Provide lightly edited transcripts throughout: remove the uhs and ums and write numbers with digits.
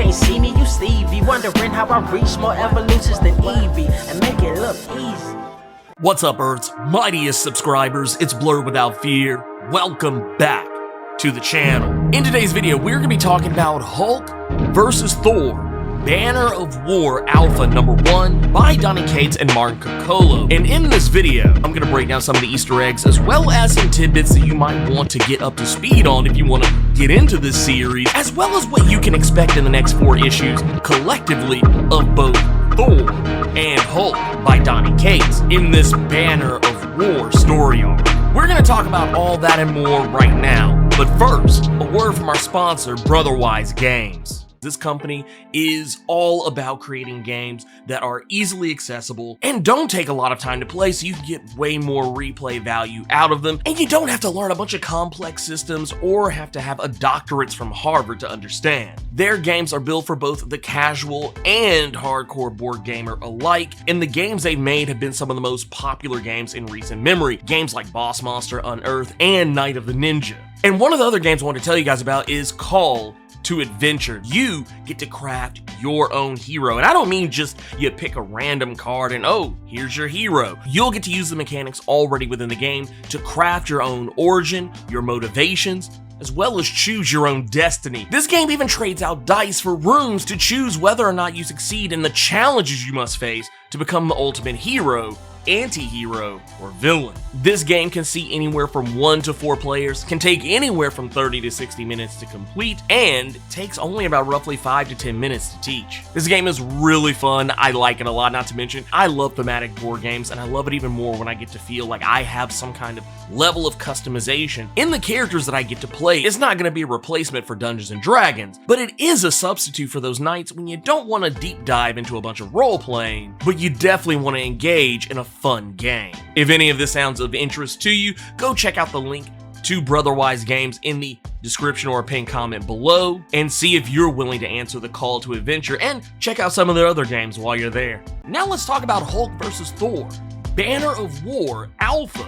can't see me, you Stevie. Wondering how I reach more evolutions than Eevee and make it look easy. What's up, Earth's mightiest subscribers? It's Blerd without fear. Welcome back to the channel. In today's video, we're going to be talking about Hulk versus Thor, Banner of War Alpha #1 by Donny Cates and Martin Coccolo. And in this video, I'm going to break down some of the Easter eggs as well as some tidbits that you might want to get up to speed on if you want to get into this series, as well as what you can expect in the next 4 issues collectively of both Thor and Hulk by Donny Cates in this Banner of War story arc. We're going to talk about all that and more right now, but first, a word from our sponsor, Brotherwise Games. This company is all about creating games that are easily accessible and don't take a lot of time to play, so you can get way more replay value out of them, and you don't have to learn a bunch of complex systems or have to have a doctorate from Harvard to understand. Their games are built for both the casual and hardcore board gamer alike, and the games they've made have been some of the most popular games in recent memory. Games like Boss Monster, Unearthed, and Night of the Ninja. And one of the other games I want to tell you guys about is Call to Adventure. You get to craft your own hero, and I don't mean just you pick a random card and oh, here's your hero. You'll get to use the mechanics already within the game to craft your own origin, your motivations, as well as choose your own destiny. This game even trades out dice for rooms to choose whether or not you succeed in the challenges you must face to become the ultimate hero, anti-hero, or villain. This game can see anywhere from 1 to 4 players, can take anywhere from 30 to 60 minutes to complete, and takes only about roughly 5 to 10 minutes to teach. This game is really fun. I like it a lot, not to mention I love thematic board games, and I love it even more when I get to feel like I have some kind of level of customization in the characters that I get to play. It's not going to be a replacement for Dungeons & Dragons, but it is a substitute for those nights when you don't want to deep dive into a bunch of role-playing, but you definitely want to engage in a fun game. If any of this sounds of interest to you, go check out the link to Brotherwise Games in the description or a pinned comment below and see if you're willing to answer the call to adventure, and check out some of their other games while you're there. Now let's talk about Hulk versus Thor, Banner of War Alpha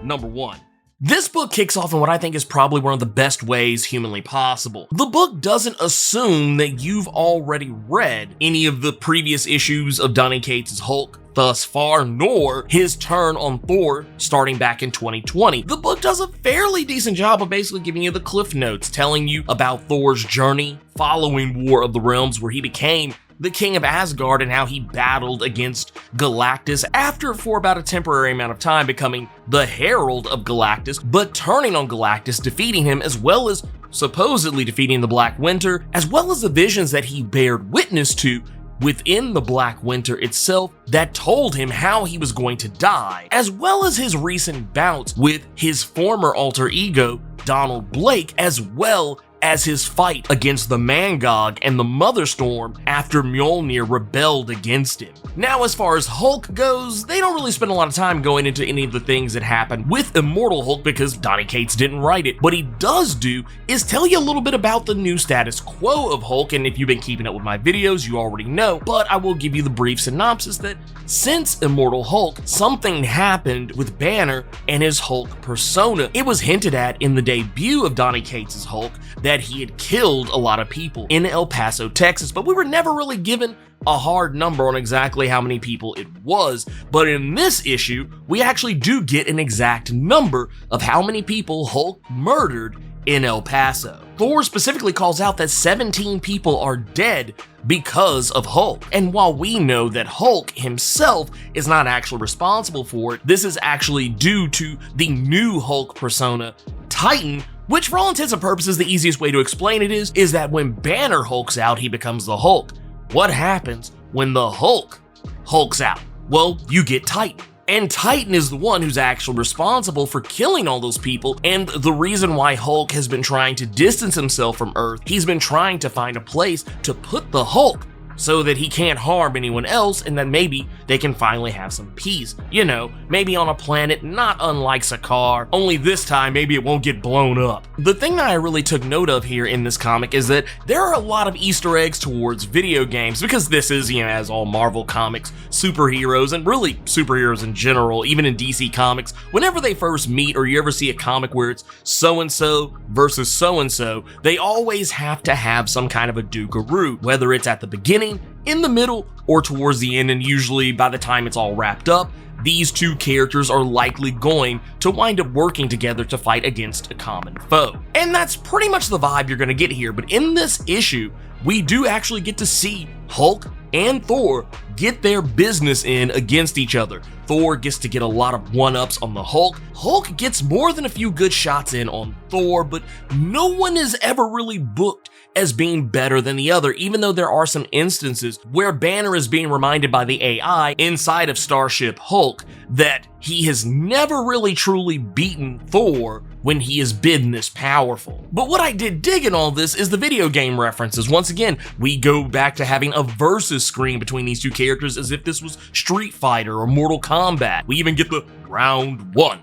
#1. This book kicks off in what I think is probably one of the best ways humanly possible. The book doesn't assume that you've already read any of the previous issues of Donny Cates' Hulk thus far, nor his turn on Thor starting back in 2020. The book does a fairly decent job of basically giving you the cliff notes, telling you about Thor's journey following War of the Realms, where he became the King of Asgard and how he battled against Galactus after, for about a temporary amount of time, becoming the Herald of Galactus, but turning on Galactus, defeating him, as well as supposedly defeating the Black Winter, as well as the visions that he bared witness to within the Black Winter itself that told him how he was going to die, as well as his recent bouts with his former alter ego, Donald Blake, as well as his fight against the Mangog and the Mother Storm after Mjolnir rebelled against him. Now, as far as Hulk goes, they don't really spend a lot of time going into any of the things that happened with Immortal Hulk because Donny Cates didn't write it. What he does do is tell you a little bit about the new status quo of Hulk, and if you've been keeping up with my videos, you already know, but I will give you the brief synopsis that since Immortal Hulk, something happened with Banner and his Hulk persona. It was hinted at in the debut of Donny Cates' Hulk that he had killed a lot of people in El Paso, Texas, but we were never really given a hard number on exactly how many people it was. But in this issue, we actually do get an exact number of how many people Hulk murdered in El Paso. Thor specifically calls out that 17 people are dead because of Hulk. And while we know that Hulk himself is not actually responsible for it, this is actually due to the new Hulk persona, Titan, which for all intents and purposes, the easiest way to explain it is that when Banner hulks out, he becomes the Hulk. What happens when the Hulk hulks out? Well, you get Titan. And Titan is the one who's actually responsible for killing all those people, and the reason why Hulk has been trying to distance himself from Earth. He's been trying to find a place to put the Hulk so that he can't harm anyone else, and then maybe they can finally have some peace. You know, maybe on a planet not unlike Sakaar, only this time maybe it won't get blown up. The thing that I really took note of here in this comic is that there are a lot of Easter eggs towards video games, because this is, you know, as all Marvel comics, superheroes, and really superheroes in general, even in DC Comics, whenever they first meet or you ever see a comic where it's so-and-so versus so-and-so, they always have to have some kind of a duke-a-roo, whether it's at the beginning, in the middle, or towards the end, and usually by the time it's all wrapped up, these two characters are likely going to wind up working together to fight against a common foe. And that's pretty much the vibe you're going to get here, but in this issue, we do actually get to see Hulk and Thor get their business in against each other. Thor gets to get a lot of one-ups on the Hulk. Hulk gets more than a few good shots in on Thor, but no one is ever really booked as being better than the other, even though there are some instances where Banner is being reminded by the AI inside of Starship Hulk that he has never really truly beaten Thor when he is been this powerful. But what I did dig in all this is the video game references. Once again, we go back to having a versus screen between these two characters as if this was Street Fighter or Mortal Kombat. We even get the round one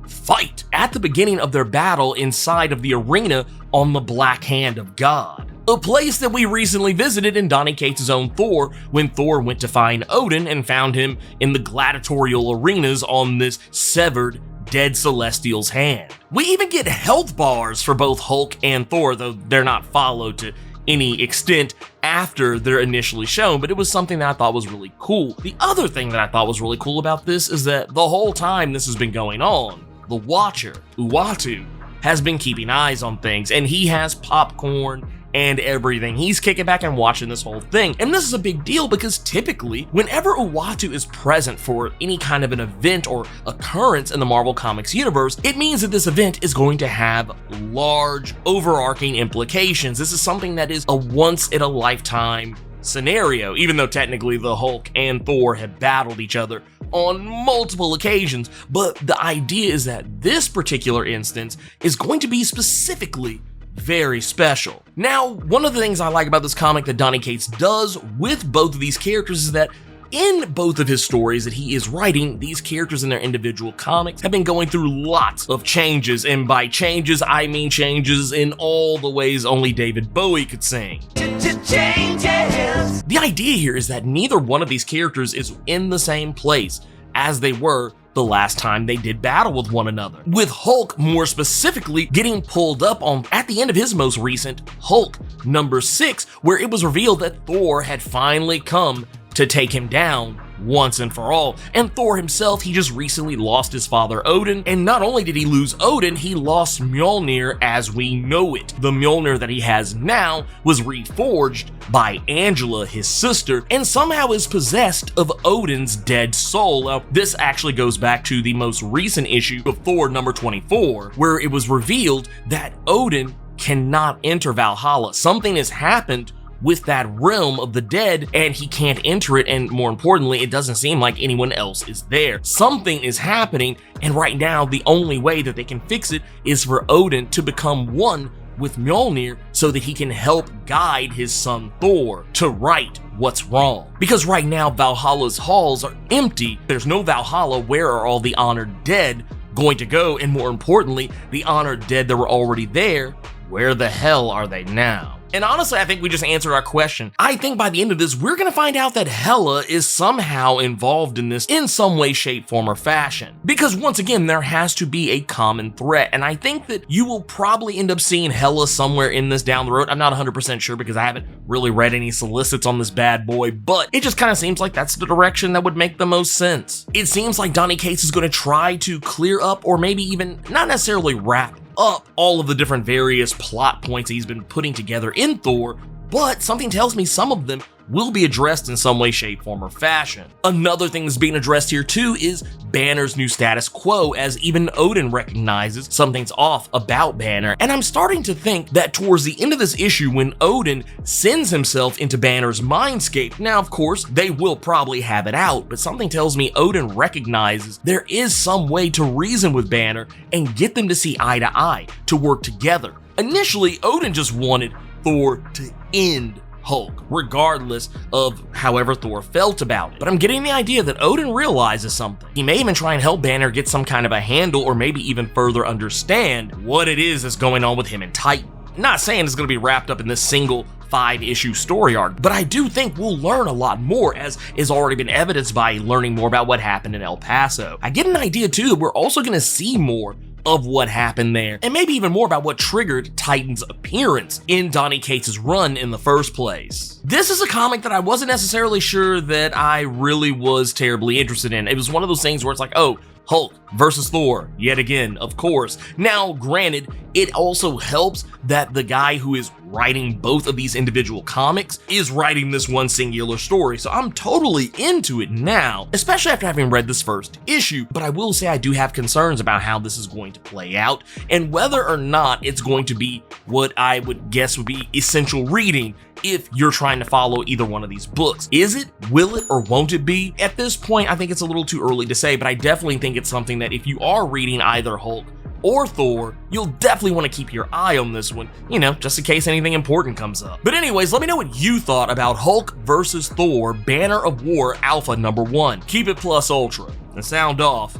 fight at the beginning of their battle inside of the arena on the Black Hand of God, a place that we recently visited in Donny Cates' own Thor when Thor went to find Odin and found him in the gladiatorial arenas on this severed dead Celestial's hand. We even get health bars for both Hulk and Thor, though they're not followed to any extent after they're initially shown, but it was something that I thought was really cool. The other thing that I thought was really cool about this is that the whole time this has been going on, the Watcher, Uatu, has been keeping eyes on things, and he has popcorn and everything. He's kicking back and watching this whole thing. And this is a big deal because typically, whenever Uatu is present for any kind of an event or occurrence in the Marvel Comics universe, it means that this event is going to have large, overarching implications. This is something that is a once-in-a-lifetime scenario, even though technically the Hulk and Thor have battled each other on multiple occasions. But the idea is that this particular instance is going to be specifically very special. Now, one of the things I like about this comic that Donny Cates does with both of these characters is that in both of his stories that he is writing, these characters in their individual comics have been going through lots of changes, and by changes, I mean changes in all the ways only David Bowie could sing. Changes. The idea here is that neither one of these characters is in the same place as they were the last time they did battle with one another, with Hulk more specifically getting pulled up on at the end of his most recent Hulk #6, where it was revealed that Thor had finally come to take him down once and for all. And Thor himself, he just recently lost his father Odin, and not only did he lose Odin, he lost Mjolnir as we know it. The Mjolnir that he has now was reforged by Angela, his sister, and somehow is possessed of Odin's dead soul. Now, this actually goes back to the most recent issue of Thor #24, where it was revealed that Odin cannot enter Valhalla. Something has happened with that realm of the dead, and he can't enter it, and more importantly, it doesn't seem like anyone else is there. Something is happening, and right now, the only way that they can fix it is for Odin to become one with Mjolnir so that he can help guide his son Thor to right what's wrong. Because right now, Valhalla's halls are empty. There's no Valhalla. Where are all the honored dead going to go? And more importantly, the honored dead that were already there, where the hell are they now? And honestly, I think we just answered our question. I think by the end of this, we're gonna find out that Hela is somehow involved in this in some way, shape, form, or fashion. Because once again, there has to be a common threat, and I think that you will probably end up seeing Hela somewhere in this down the road. I'm not 100% sure because I haven't really read any solicits on this bad boy, but it just kind of seems like that's the direction that would make the most sense. It seems like Donny Cates is gonna try to clear up, or maybe even not necessarily wrap up all of the different various plot points he's been putting together in Thor, but something tells me some of them will be addressed in some way, shape, form, or fashion. Another thing that's being addressed here too is Banner's new status quo, as even Odin recognizes something's off about Banner, and I'm starting to think that towards the end of this issue, when Odin sends himself into Banner's mindscape, now of course they will probably have it out, but something tells me Odin recognizes there is some way to reason with Banner and get them to see eye to eye, to work together. Initially, Odin just wanted Thor to end Hulk, regardless of however Thor felt about it. But I'm getting the idea that Odin realizes something. He may even try and help Banner get some kind of a handle, or maybe even further understand what it is that's going on with him and Titan. Not saying it's going to be wrapped up in this single 5-issue story arc, but I do think we'll learn a lot more, as is already been evidenced by learning more about what happened in El Paso. I get an idea too that we're also going to see more of what happened there, and maybe even more about what triggered Titan's appearance in Donny Cates' run in the first place. This is a comic that I wasn't necessarily sure that I really was terribly interested in. It was one of those things where it's like, oh, Hulk versus Thor, yet again, of course. Now, granted, it also helps that the guy who is writing both of these individual comics is writing this one singular story, so I'm totally into it now, especially after having read this first issue. But I will say I do have concerns about how this is going to play out, and whether or not it's going to be what I would guess would be essential reading if you're trying to follow either one of these books. Is it? Will it? Or won't it be? At this point, I think it's a little too early to say, but I definitely think it's something that if you are reading either Hulk or Thor, you'll definitely want to keep your eye on this one, you know, just in case anything important comes up. But anyways, let me know what you thought about Hulk versus Thor Banner of War Alpha #1. Keep it plus ultra and sound off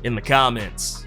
in the comments.